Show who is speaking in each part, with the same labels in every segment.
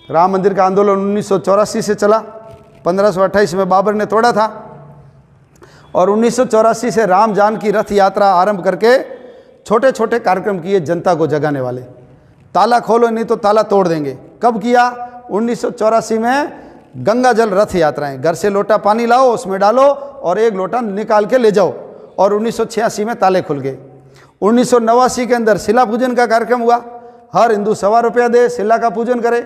Speaker 1: राम मंदिर का आंदोलन 1984 से चला, 1528 में बाबर ने तोड़ा था, और 1984 से राम जानकी रथ यात्रा आरंभ करके छोटे छोटे कार्यक्रम किए जनता को जगाने वाले। ताला खोलो नहीं तो ताला तोड़ देंगे। कब किया? 1984 में गंगा जल रथ यात्राएं, घर से लोटा पानी लाओ, उसमें डालो और एक लोटा निकाल के ले जाओ, और 1986 में ताले खुल गए। 1989 के अंदर शिला पूजन का कार्यक्रम हुआ, हर हिंदू ₹1.25 दे, शिला का पूजन करे।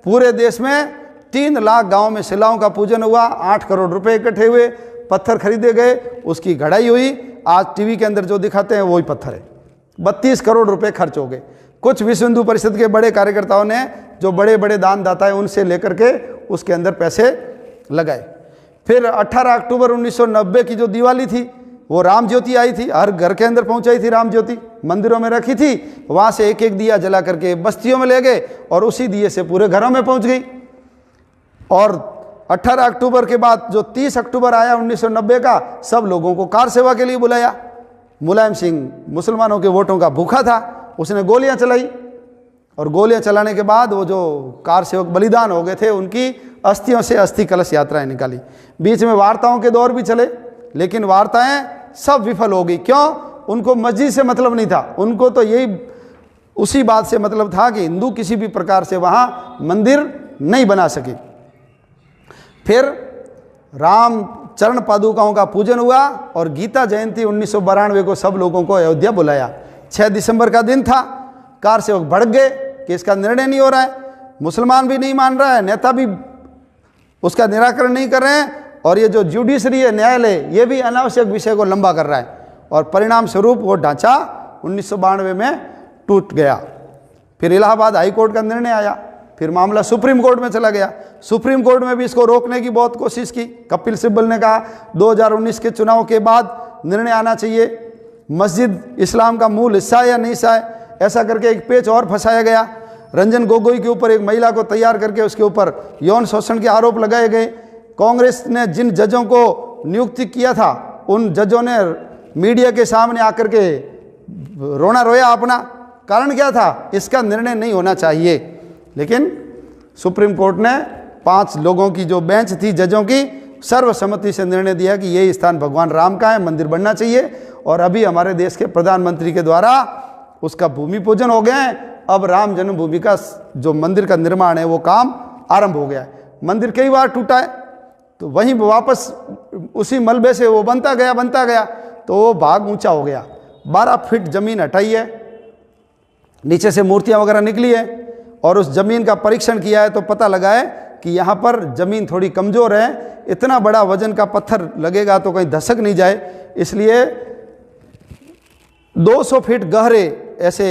Speaker 1: पूरे देश में 3 लाख गांव में शिलाओं का पूजन हुआ, 8 करोड़ रुपए इकट्ठे हुए, पत्थर खरीदे गए, उसकी घड़ाई हुई। आज टीवी के अंदर जो दिखाते हैं वही पत्थर है। 32 करोड़ रुपए खर्च हो गए। कुछ विश्व हिंदू परिषद के बड़े कार्यकर्ताओं ने, जो बड़े बड़े दान दाता है, उनसे लेकर के उसके अंदर पैसे लगाए। फिर 18 अक्टूबर 1990 की जो दिवाली थी, वो राम ज्योति आई थी, हर घर के अंदर पहुंचाई थी राम ज्योति, मंदिरों में रखी थी, वहां से एक एक दिया जला करके बस्तियों में ले गए और उसी दिए से पूरे घरों में पहुंच गई। और 18 अक्टूबर के बाद जो 30 अक्टूबर आया 1990 का, सब लोगों को कार सेवा के लिए बुलाया। मुलायम सिंह मुसलमानों के वोटों का भूखा था, उसने गोलियां चलाई, और गोलियां चलाने के बाद वो जो कार सेवक बलिदान हो गए थे, उनकी अस्थियों से अस्थि कलश यात्राएं निकाली। बीच में वार्ताओं के दौर भी चले, लेकिन वार्ताएं सब विफल हो गई। क्यों? उनको मस्जिद से मतलब नहीं था, उनको तो यही उसी बात से मतलब था कि हिंदू किसी भी प्रकार से वहां मंदिर नहीं बना सके। फिर राम चरण पादुकाओं का पूजन हुआ और गीता जयंती 1992 को सब लोगों को अयोध्या बुलाया। 6 दिसंबर का दिन था। कार सेवक भड़क गए कि इसका निर्णय नहीं हो रहा है, मुसलमान भी नहीं मान रहा है, नेता भी उसका निराकरण नहीं कर रहे हैं, और ये जो जुडिशरी है, न्यायालय, ये भी अनावश्यक विषय को लंबा कर रहा है। और परिणाम स्वरूप वो ढांचा 1992 में टूट गया। फिर इलाहाबाद हाई कोर्ट का निर्णय आया, फिर मामला सुप्रीम कोर्ट में चला गया। सुप्रीम कोर्ट में भी इसको रोकने की बहुत कोशिश की। कपिल सिब्बल ने कहा 2019 के चुनाव के बाद निर्णय आना चाहिए, मस्जिद इस्लाम का मूल हिस्सा है या नहीं हिस्सा है, ऐसा करके एक पेच और फंसाया गया। रंजन गोगोई के ऊपर, एक महिला को तैयार करके उसके ऊपर यौन शोषण के आरोप लगाए गए। कांग्रेस ने जिन जजों को नियुक्ति किया था, उन जजों ने मीडिया के सामने आकर के रोना रोया अपना। कारण क्या था? इसका निर्णय नहीं होना चाहिए। लेकिन सुप्रीम कोर्ट ने 5 लोगों की जो बेंच थी जजों की, सर्वसम्मति से निर्णय दिया कि ये स्थान भगवान राम का है, मंदिर बनना चाहिए। और अभी हमारे देश के प्रधानमंत्री के द्वारा उसका भूमि पूजन हो गया है। अब राम जन्मभूमि का जो मंदिर का निर्माण है वो काम आरंभ हो गया है। मंदिर कई बार टूटा है, तो वहीं वापस उसी मलबे से वो बनता गया, तो वो भाग ऊंचा हो गया। 12 फीट जमीन हटाई है, नीचे से मूर्तियां वगैरह निकली है, और उस जमीन का परीक्षण किया है तो पता लगा है कि यहाँ पर जमीन थोड़ी कमज़ोर है। इतना बड़ा वजन का पत्थर लगेगा तो कहीं धसक नहीं जाए, इसलिए 200 फीट गहरे ऐसे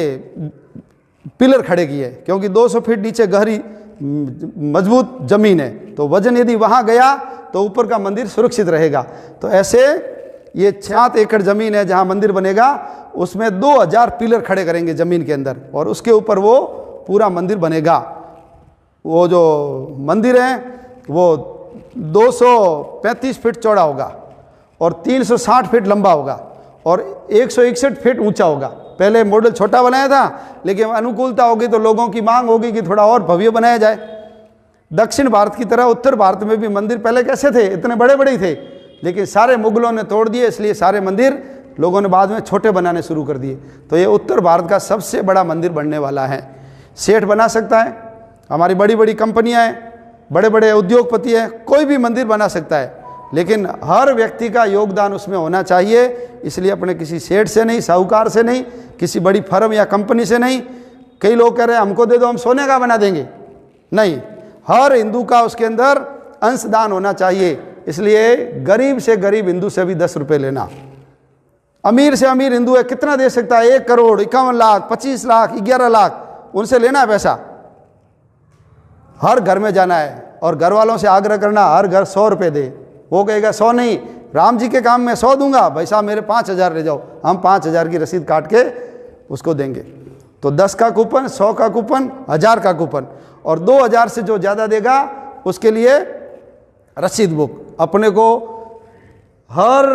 Speaker 1: पिलर खड़े किए, क्योंकि 200 फीट नीचे गहरी मजबूत जमीन है, तो वजन यदि वहाँ गया तो ऊपर का मंदिर सुरक्षित रहेगा। तो ऐसे ये 7 एकड़ ज़मीन है जहाँ मंदिर बनेगा, उसमें 2000 पिलर खड़े करेंगे ज़मीन के अंदर, और उसके ऊपर वो पूरा मंदिर बनेगा। वो जो मंदिर है वो 235 फीट चौड़ा होगा और 360 फीट लंबा होगा और 161 फीट ऊंचा होगा। पहले मॉडल छोटा बनाया था, लेकिन अनुकूलता होगी तो लोगों की मांग होगी कि थोड़ा और भव्य बनाया जाए। दक्षिण भारत की तरह उत्तर भारत में भी मंदिर पहले कैसे थे? इतने बड़े बड़े ही थे, लेकिन सारे मुगलों ने तोड़ दिए, इसलिए सारे मंदिर लोगों ने बाद में छोटे बनाने शुरू कर दिए। तो ये उत्तर भारत का सबसे बड़ा मंदिर बनने वाला है। सेठ बना सकता है, हमारी बड़ी बड़ी कंपनियां हैं, बड़े बड़े उद्योगपति हैं, कोई भी मंदिर बना सकता है, लेकिन हर व्यक्ति का योगदान उसमें होना चाहिए। इसलिए अपने किसी सेठ से नहीं, साहूकार से नहीं, किसी बड़ी फर्म या कंपनी से नहीं। कई लोग कह रहे हैं हमको दे दो, हम सोने का बना देंगे। नहीं, हर हिंदू का उसके अंदर अंशदान होना चाहिए। इसलिए गरीब से गरीब हिंदू से भी 10 रुपये लेना। अमीर से अमीर हिंदू है, कितना दे सकता है? 1 करोड़ 51 लाख 25 लाख 11 लाख, उनसे लेना है पैसा। हर घर में जाना है और घर वालों से आग्रह करना हर घर 100 रुपये दे। वो कहेगा 100 नहीं, राम जी के काम में 100 दूंगा, भाई साहब मेरे 5000 ले जाओ, हम 5000 की रसीद काट के उसको देंगे। तो 10 का कूपन, 100 का कूपन, 1000 का कूपन, और 2000 से जो ज़्यादा देगा उसके लिए रसीद बुक। अपने को हर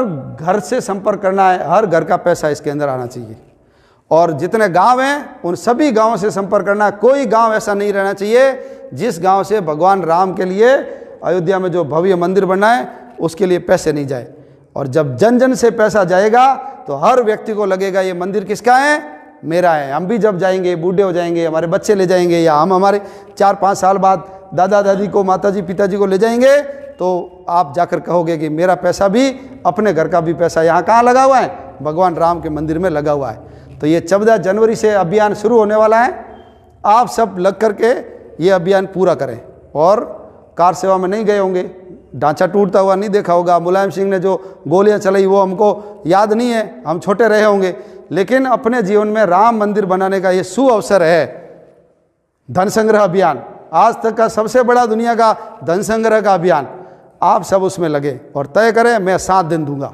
Speaker 1: घर से संपर्क करना है, हर घर का पैसा इसके अंदर आना चाहिए। और जितने गांव हैं उन सभी गांवों से संपर्क करना। कोई गांव ऐसा नहीं रहना चाहिए जिस गांव से भगवान राम के लिए अयोध्या में जो भव्य मंदिर बनना है उसके लिए पैसे नहीं जाए। और जब जन जन से पैसा जाएगा तो हर व्यक्ति को लगेगा ये मंदिर किसका है, मेरा है। हम भी जब जाएंगे, बूढ़े हो जाएंगे, हमारे बच्चे ले जाएंगे, या हम हमारे 4-5 साल बाद दादा दादी को, माताजी पिताजी को ले जाएंगे, तो आप जाकर कहोगे कि मेरा पैसा भी, अपने घर का भी पैसा यहाँ कहाँ लगा हुआ है, भगवान राम के मंदिर में लगा हुआ है। तो ये 14 जनवरी से अभियान शुरू होने वाला है। आप सब लग करके ये अभियान पूरा करें। और कार सेवा में नहीं गए होंगे, ढांचा टूटता हुआ नहीं देखा होगा, मुलायम सिंह ने जो गोलियां चलाई वो हमको याद नहीं है, हम छोटे रहे होंगे, लेकिन अपने जीवन में राम मंदिर बनाने का ये सुअवसर है। धन संग्रह अभियान, आज तक का सबसे बड़ा दुनिया का धन संग्रह का अभियान, आप सब उसमें लगे और तय करें मैं 7 दिन दूंगा।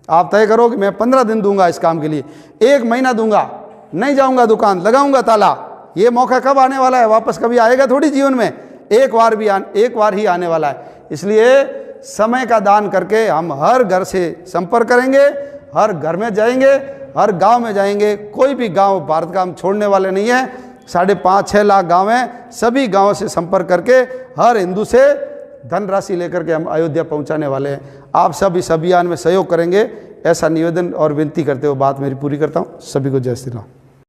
Speaker 1: आप तय करो कि मैं 15 दिन दूंगा इस काम के लिए, 1 महीना दूंगा, नहीं जाऊंगा दुकान, लगाऊंगा ताला। ये मौका कब आने वाला है, वापस कभी आएगा थोड़ी जीवन में, एक बार ही आने वाला है। इसलिए समय का दान करके हम हर घर से संपर्क करेंगे, हर घर में जाएंगे, हर गांव में जाएंगे। कोई भी गांव भारत का हम छोड़ने वाले नहीं है। 5.5-6 लाख गांव हैं, सभी गांवों से संपर्क करके हर हिंदू से धनराशि लेकर के हम अयोध्या पहुंचाने वाले हैं। आप सब इस अभियान में सहयोग करेंगे, ऐसा निवेदन और विनती करते हुए बात मेरी पूरी करता हूं। सभी को जय श्री राम।